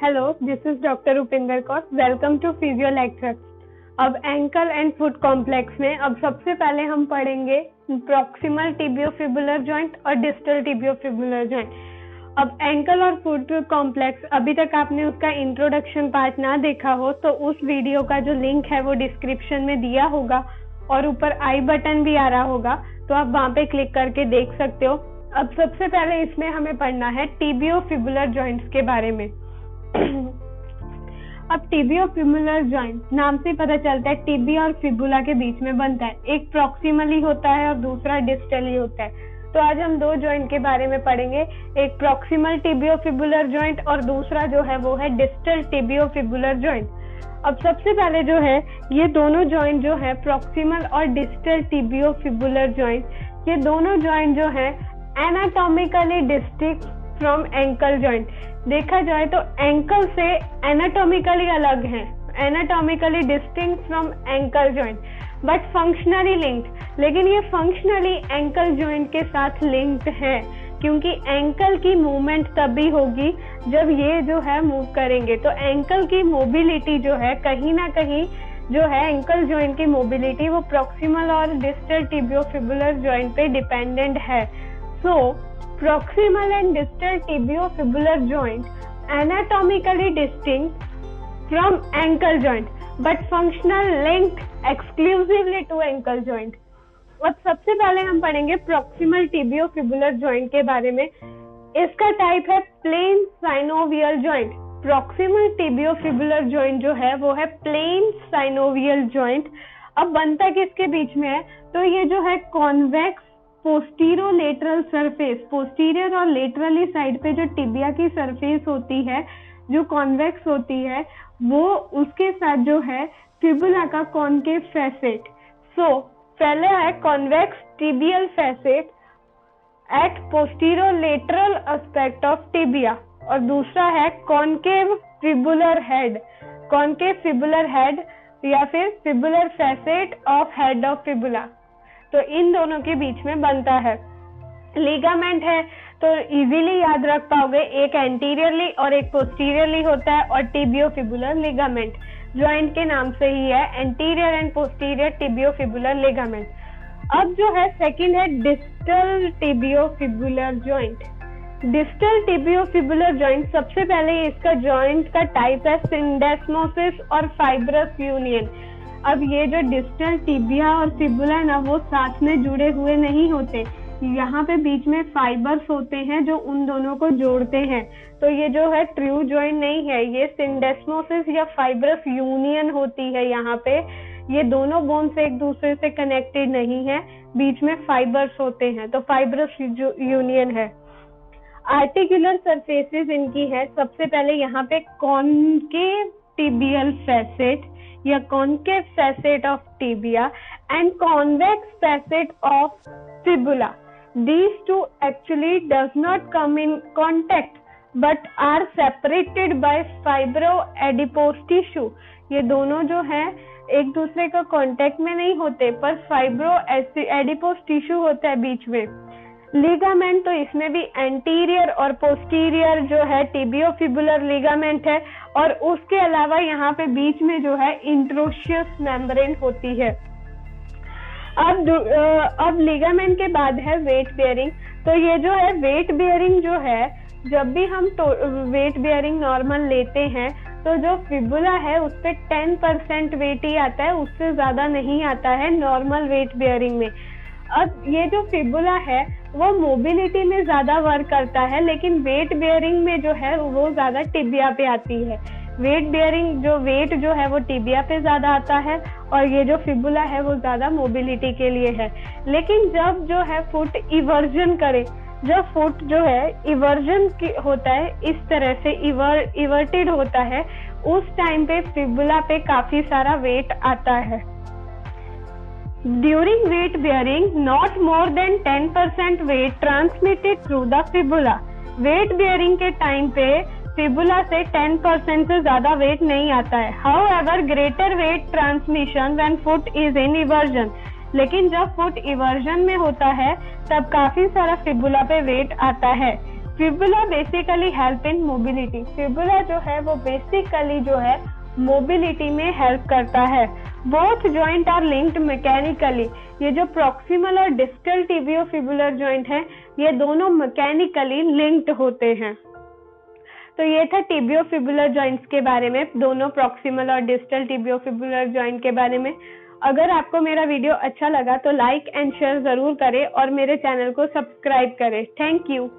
Hello, this is doctor Upinder Kaur. Welcome to physio lectures. अब ankle and foot complex में अब सबसे पहले हम पढ़ेंगे प्रॉक्सिमल टिबियोफिबुलर जॉइंट और डिस्टल टिबियोफिबुलर जॉइंट। अब एंकल और फुट कॉम्प्लेक्स अभी तक आपने उसका इंट्रोडक्शन पार्ट ना देखा हो तो उस वीडियो का जो लिंक है वो डिस्क्रिप्शन में दिया होगा और ऊपर आई बटन भी आ रहा होगा, तो आप वहां पे क्लिक करके देख सकते हो। अब सबसे पहले इसमें हमें पढ़ना है टिबियोफिबुलर जॉइंट्स के बारे में। अब टिबियोफिबुलर जॉइंट नाम से पता चलता है टिबिया और फिबुला के बीच में बनता है। एक प्रॉक्सिमली होता है और दूसरा डिस्टली होता है। तो आज हम दो जॉइंट के बारे में पढ़ेंगे, एक प्रॉक्सिमल टिबियोफिबुलर जॉइंट और दूसरा जो है वो है डिस्टल टिबियोफिबुलर जॉइंट। अब सबसे पहले जो है ये दोनों जॉइंट जो है प्रॉक्सिमल और डिस्टल टिबियोफिबुलर जॉइंट, ये दोनों जॉइंट जो है anatomically distinct from ankle joint. देखा जाए तो एंकल से एनाटॉमिकली अलग है, anatomically distinct from ankle joint, but functionally linked. लेकिन ये फंक्शनली एंकल जॉइंट के साथ लिंक्ड है, क्योंकि एंकल की मूवमेंट तभी होगी जब ये जो है मूव करेंगे। तो एंकल की मोबिलिटी जो है कहीं ना कहीं जो है एंकल जॉइंट की मोबिलिटी वो प्रॉक्सिमल और डिस्टल टिबियोफिबुलर जॉइंट पे डिपेंडेंट है। सो proximal and distal tibiofibular joint anatomically distinct from ankle joint but functional linked exclusively to ankle joint। अब सबसे पहले हम पढ़ेंगे proximal tibiofibular joint के बारे में। इसका टाइप है plain synovial joint। proximal tibiofibular joint जो है वो है plain synovial joint। अब बनता किसके बीच में है, तो ये जो है कॉन्वेक्स पोस्टीरोलेटरल सरफेस, पोस्टीरियर और लेटरली साइड पे जो टिबिया की सरफेस होती है जो कॉन्वेक्स होती है, वो उसके साथ जो है फिबुला का कॉन्केव फैसेट। सो पहले है convex tibial facet at posterolateral aspect of tibia और दूसरा है concave fibular head, concave fibular head या फिर fibular facet of head of fibula. तो इन दोनों के बीच में बनता है। लिगामेंट है तो इजीली याद रख पाओगे, एक एंटीरियरली और एक पोस्टीरियरली होता है और टिबियोफिबुलर लिगामेंट जॉइंट के नाम से ही है, anterior and posterior tibiofibular ligament. अब जो है सेकंड है distal tibiofibular joint. Distal tibiofibular joint सबसे पहले इसका जॉइंट का टाइप है सिंडेस्मोसिस और फाइब्रस यूनियन। अब ये जो डिस्टल टिबिया और फिबुला है ना वो साथ में जुड़े हुए नहीं होते, यहाँ पे बीच में फाइबर्स होते हैं जो उन दोनों को जोड़ते हैं। तो ये जो है ट्रू जॉइंट नहीं है, ये सिंडेस्मोसिस या फाइब्रस यूनियन होती है। यहाँ पे ये दोनों बोन्स एक दूसरे से कनेक्टेड नहीं है, बीच में फाइबर्स होते हैं, तो फाइब्रस यूनियन है। आर्टिकुलर सरफेसेस इनकी है, सबसे पहले यहाँ पे कॉन्केव टिबियल फैसेट या concave facet of tibia and convex facet of fibula. These two actually does not come in contact but are separated by fibroadipose tissue. ये दोनों जो है एक दूसरे का कांटेक्ट में नहीं होते पर फाइब्रोएडिपोज टिश्यू होता है बीच में। लिगामेंट तो इसमें भी एंटीरियर और पोस्टीरियर जो है टिबियोफिबुलर लिगामेंट है और उसके अलावा यहाँ पे बीच में जो है इंट्रोशियस मेम्ब्रेन होती है। अब लिगामेंट के बाद है वेट बेयरिंग। तो ये जो है वेट बेयरिंग जो है, जब भी हम वेट बेयरिंग नॉर्मल लेते हैं तो जो फिबुला है उस पे 10% वेट ही आता है, उससे ज्यादा नहीं आता है नॉर्मल वेट बेयरिंग में। अब ये जो फिबुला है वो मोबिलिटी में ज्यादा वर्क करता है, लेकिन वेट बेयरिंग में जो है वो ज्यादा टिबिया पे आती है। वेट बेयरिंग जो वेट जो है वो टिबिया पे ज्यादा आता है और ये जो फिबुला है वो ज्यादा मोबिलिटी के लिए है। लेकिन जब जो है फुट इवर्जन करे, जब फुट जो है इवर्जन होता है, इस तरह से इवर्टेड होता है, उस टाइम पे फिबुला पे काफी सारा वेट आता है। During weight bearing, not more than 10% weight transmitted through the fibula. Weight bearing के टाइम पे फिबुला से 10% से ज्यादा वेट नहीं आता है। However, greater weight transmission when foot is in eversion. लेकिन जब फुट इवर्जन में होता है तब काफी सारा फिबुला पे वेट आता है। Fibula basically help in mobility. Fibula जो है वो बेसिकली जो है मोबिलिटी में हेल्प करता है। Both joint are linked mechanically. ये जो प्रॉक्सिमल और डिस्टल टिबियोफिबुलर जॉइंट है, ये दोनों मैकेनिकली लिंक्ड होते हैं। तो ये था टिबियोफिबुलर जॉइंट्स के बारे में, दोनों प्रॉक्सिमल और डिस्टल टिबियोफिबुलर जॉइंट के बारे में। अगर आपको मेरा वीडियो अच्छा लगा तो लाइक एंड शेयर जरूर करें और मेरे चैनल को सब्सक्राइब करें। Thank you.